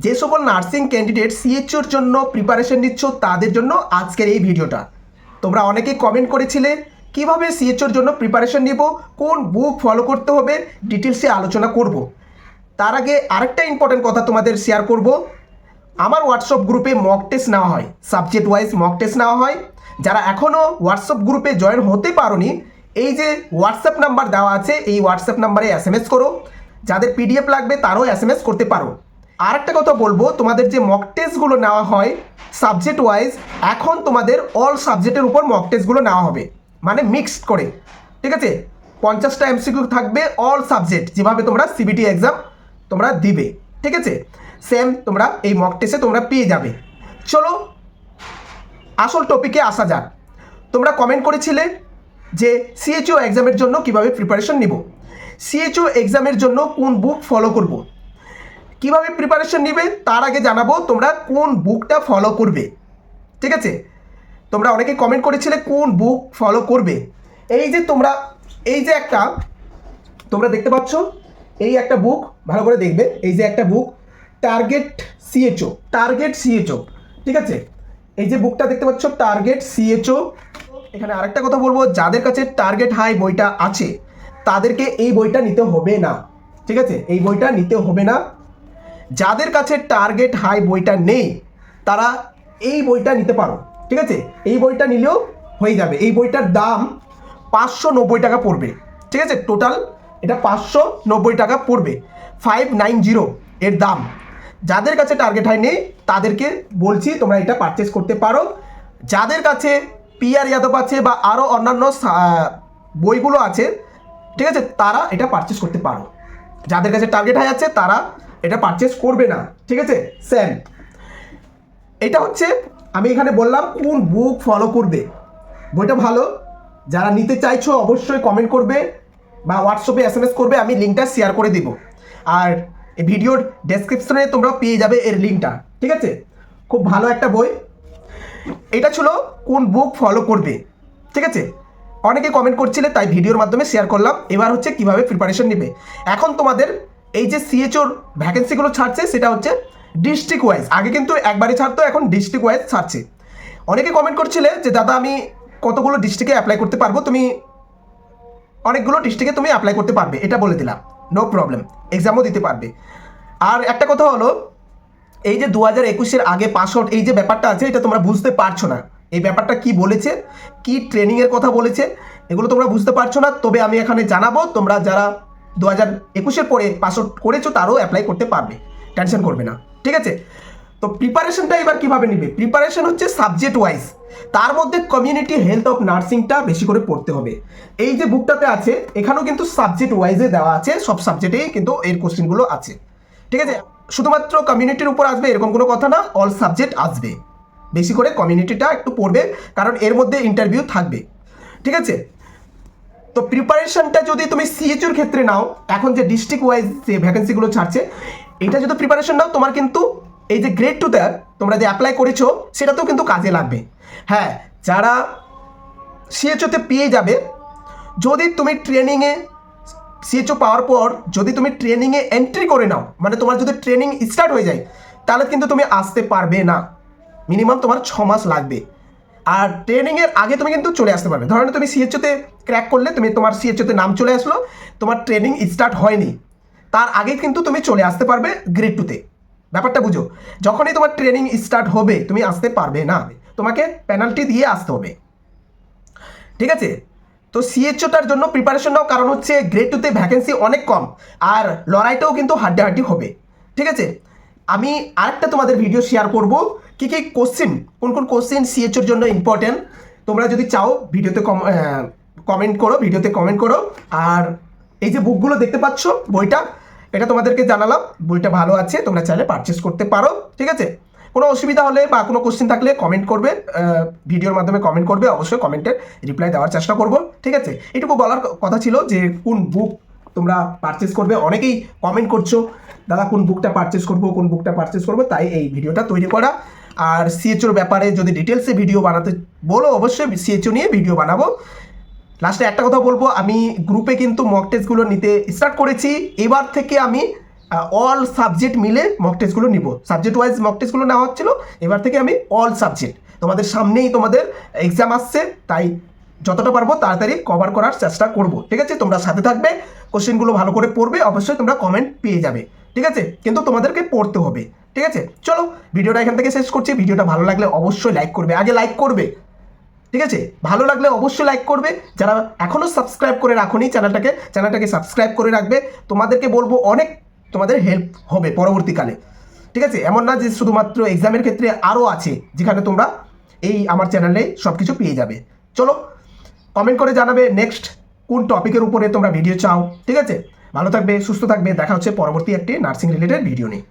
যে সকল nursing candidate সিএইচওর জন্য প্রিপারেশন নিচ্ছ তাদের জন্য আজকের এই ভিডিওটা। তোমরা অনেকেই কমেন্ট করেছিলে কিভাবে সিএইচওর জন্য প্রিপারেশন নিব, কোন বুক ফলো করতে হবে, ডিটেলসে আলোচনা করব। তার আগে আরেকটা ইম্পর্টেন্ট কথা তোমাদের শেয়ার করব। আমার হোয়াটসঅ্যাপ গ্রুপে মক টেস্ট নেওয়া হয়, সাবজেক্ট ওয়াইজ মক টেস্ট নেওয়া হয়। যারা এখনও হোয়াটসঅ্যাপ গ্রুপে জয়েন হতে পারোনি, এই যে হোয়াটসঅ্যাপ নাম্বার দেওয়া আছে এই হোয়াটসঅ্যাপ নাম্বারে এসএমএস করো। যাদের পিডিএফ লাগবে তারাও এসএমএস করতে পারো। আর একটা কথা বলবো, তোমাদের যে মক টেস্টগুলো নেওয়া হয় সাবজেক্ট ওয়াইজ, এখন তোমাদের অল সাবজেক্টের উপর মক টেস্টগুলো নেওয়া হবে, মানে মিক্সড করে। ঠিক আছে, 50টা এমসিকিউ থাকবে অল সাবজেক্ট, যেভাবে তোমরা সিবিটি এক্সাম তোমরা দিবে। ঠিক আছে, সেম তোমরা এই মক টেস্টে তোমরা পেয়ে যাবে। চলো আসল টপিকে আসা যাক। তোমরা কমেন্ট করেছিলে যে সিএইচও এক্সামের জন্য কিভাবে প্রিপারেশন নিব, সিএইচও এক্সামের জন্য কোন বুক ফলো করব, কিভাবে প্রিপারেশন নিবে তার আগে জানাবো তোমরা কোন বুকটা ফলো করবে। ঠিক আছে, তোমরা অনেকে কমেন্ট করেছিলে কোন বুক ফলো করবে। এই যে তোমরা এই যে একটা তোমরা দেখতে পাচ্ছ, এই একটা বুক ভালো করে দেখবে। এই যে একটা বুক টার্গেট সিএইচও। ঠিক আছে, এই যে বুকটা দেখতে পাচ্ছ টার্গেট সিএইচও। এখানে আরেকটা কথা বলবো, যাদের কাছে টার্গেট হাই বইটা আছে তাদেরকে এই বইটা নিতে হবে না। ঠিক আছে, এই বইটা নিতে হবে না। যাদের কাছে টার্গেট হাই বইটা নেই তারা এই বইটা নিতে পারো। ঠিক আছে, এই বইটা নিলেও হয়ে যাবে। এই বইটার দাম 590 টাকা পড়বে। ঠিক আছে, টোটাল এটা 590 টাকা পড়বে, 590 এর দাম। যাদের কাছে টার্গেট হাই নেই তাদেরকে বলছি তোমরা এটা পারচেস করতে পারো। যাদের কাছে পিআর যাদব আছে বা আরও অন্যান্য বইগুলো আছে, ঠিক আছে, তারা এটা পারচেস করতে পারো। যাদের কাছে টার্গেট হাই আছে তারা এটা পারচেস করবে না। ঠিক আছে, সেম এটা হচ্ছে আমি এখানে বললাম কোন বুক ফলো করবে। বইটা ভালো, যারা নিতে চাইছো অবশ্যই কমেন্ট করবে বা হোয়াটসঅ্যাপে এসএমএস করবে, আমি লিঙ্কটা শেয়ার করে দিব। আর এই ভিডিওর ডেসক্রিপশনে তোমরা পেয়ে যাবে এর লিঙ্কটা। ঠিক আছে, খুব ভালো একটা বই। এটা ছিল কোন বুক ফলো করবে। ঠিক আছে, অনেকে কমেন্ট করছিলে তাই ভিডিওর মাধ্যমে শেয়ার করলাম। এবার হচ্ছে কিভাবে প্রিপারেশন নেবে। এখন তোমাদের এই যে সিএইচওর ভ্যাকেন্সিগুলো ছাড়ছে সেটা হচ্ছে ডিস্ট্রিক্ট ওয়াইজ। আগে কিন্তু একবারই ছাড়তো, এখন ডিস্ট্রিক্ট ওয়াইজ ছাড়ছে। অনেকে কমেন্ট করছিলে যে দাদা আমি কতগুলো ডিস্ট্রিক্টে অ্যাপ্লাই করতে পারবো। তুমি অনেকগুলো ডিস্ট্রিক্টে তুমি অ্যাপ্লাই করতে পারবে, এটা বলে দিলাম, নো প্রবলেম, এক্সামও দিতে পারবে। আর একটা কথা হলো, এই যে 2021-এর আগে পাস আউট এই যে ব্যাপারটা আছে এটা তোমরা বুঝতে পারছো না। এই ব্যাপারটা কি বলেছে, কি ট্রেনিংয়ের কথা বলেছে, এগুলো তোমরা বুঝতে পারছো না। তবে আমি এখানে জানাবো, তোমরা যারা 2021-এর পরে পাস আউট করেছো তারাও অ্যাপ্লাই করতে পারবে, টেনশন করবে না। ঠিক আছে, তো প্রিপারেশনটা এবার কিভাবে নিবে। প্রিপারেশন হচ্ছে সাবজেক্ট ওয়াইজ, তার মধ্যে কমিউনিটি হেলথ অফ নার্সিংটা বেশি করে পড়তে হবে। এই যে বুকটাতে আছে এখানেও কিন্তু সাবজেক্ট ওয়াইজে দেওয়া আছে, সব সাবজেক্টেই কিন্তু এর কোশ্চেনগুলো আছে। ঠিক আছে, শুধুমাত্র কমিউনিটির উপর আসবে এরকম কোনো কথা না, অল সাবজেক্ট আসবে। বেশি করে কমিউনিটিটা একটু পড়বে, কারণ এর মধ্যে ইন্টারভিউ থাকবে। ঠিক আছে, তো প্রিপারেশনটা যদি তুমি সিএইচওর ক্ষেত্রে নাও, এখন যে ডিস্ট্রিক্ট ওয়াইজ যে ভ্যাকেন্সিগুলো ছাড়ছে এটা যদি প্রিপারেশন নাও, তোমার কিন্তু এই যে গ্রেড 2 তোমরা যে অ্যাপ্লাই করেছো সেটাতেও কিন্তু কাজে লাগবে। হ্যাঁ, যারা সিএইচওতে পেয়ে যাবে, যদি তুমি ট্রেনিংয়ে সিএইচও পাওয়ার পর যদি তুমি ট্রেনিংয়ে এন্ট্রি করে নাও, মানে তোমার যদি ট্রেনিং স্টার্ট হয়ে যায়, তাহলে কিন্তু তুমি আসতে পারবে না। মিনিমাম তোমার 6 মাস লাগবে। আর ট্রেনিংয়ের আগে তুমি কিন্তু চলে আসতে পারবে। ধরো তুমি সিএইচওতে ক্র্যাক করলে, তুমি তোমার সিএইচওতে নাম চলে আসলো, তোমার ট্রেনিং স্টার্ট হয়নি, তার আগে কিন্তু তুমি চলে আসতে পারবে গ্রেড 2-তে। ব্যাপারটা বুঝো, যখনই তোমার ট্রেনিং স্টার্ট হবে তুমি আসতে পারবে না, তোমাকে পেনাল্টি দিয়ে আসতে হবে। ঠিক আছে, তো সিএইচওটার জন্য প্রিপারেশন নাও, কারণ হচ্ছে গ্রেড 2-তে ভ্যাকেন্সি অনেক কম, আর লড়াইটাও কিন্তু হাড্ডাহাড্ডি হবে। ঠিক আছে, আমি আরেকটা তোমাদের ভিডিও শেয়ার করব কি কি কোশ্চেন, কোন কোন কোশ্চেন সিএইচওর জন্য ইম্পর্টেন্ট। তোমরা যদি চাও ভিডিওতে ভিডিওতে কমেন্ট করো। আর এই যে বুকগুলো দেখতে পাচ্ছ, বইটা এটা তোমাদেরকে জানালাম, বইটা ভালো আছে, তোমরা চাইলে পারচেস করতে পারো। ঠিক আছে, কোনো অসুবিধা হলে বা কোনো কোশ্চেন থাকলে কমেন্ট করবে, ভিডিওর মাধ্যমে কমেন্ট করবে, অবশ্যই কমেন্টের রিপ্লাই দেওয়ার চেষ্টা করব। ঠিক আছে, এটুকু বলার কথা ছিল যে কোন বুক তোমরা পারচেস করবে। অনেকেই কমেন্ট করছো দাদা কোন বুকটা পারচেস করবো, তাই এই ভিডিওটা তৈরি করা। আর সিএইচওর ব্যাপারে যদি ডিটেলসে ভিডিও বানাতে বলো, অবশ্যই সিএইচও নিয়ে ভিডিও বানাবো। লাস্টে একটা কথা বলবো, আমি গ্রুপে কিন্তু মক টেস্টগুলো নিতে স্টার্ট করেছি। এবার থেকে আমি অল সাবজেক্ট মিলে মক টেস্টগুলো নিব। সাবজেক্ট ওয়াইজ মক টেস্টগুলো নেওয়া হচ্ছিল, এবার থেকে আমি অল সাবজেক্ট, তোমাদের সামনেই তোমাদের এক্সাম আসছে, তাই যতটা পারবো তাড়াতাড়ি কভার করার চেষ্টা করব। ঠিক আছে, তোমরা সাথে থাকবে, কোশ্চেনগুলো ভালো করে পড়বে, অবশ্যই তোমরা কমেন্ট পেয়ে যাবে। ঠিক আছে, কিন্তু তোমাদেরকে পড়তে হবে। ঠিক আছে, চলো ভিডিওটা এখান থেকে শেষ করছি। ভিডিওটা ভালো লাগলে অবশ্যই লাইক করবে, আগে লাইক করবে। ঠিক আছে, ভালো লাগলে অবশ্যই লাইক করবে। যারা এখনও সাবস্ক্রাইব করে রাখোনি চ্যানেলটাকে সাবস্ক্রাইব করে রাখবে। তোমাদেরকে বলবো অনেক তোমাদের হেল্প হবে পরবর্তীকালে। ঠিক আছে, এমন না যে শুধুমাত্র এক্সামের ক্ষেত্রে, আরও আছে যেখানে তোমরা এই আমার চ্যানেলে সব কিছু পেয়ে যাবে। চলো কমেন্ট করে জানাবে নেক্সট কোন টপিকের উপরে তোমরা ভিডিও চাও। ঠিক আছে, ভালো থাকবে, সুস্থ থাকবে, দেখা হচ্ছে পরবর্তী একটি নার্সিং রিলেটেড ভিডিও নিয়ে।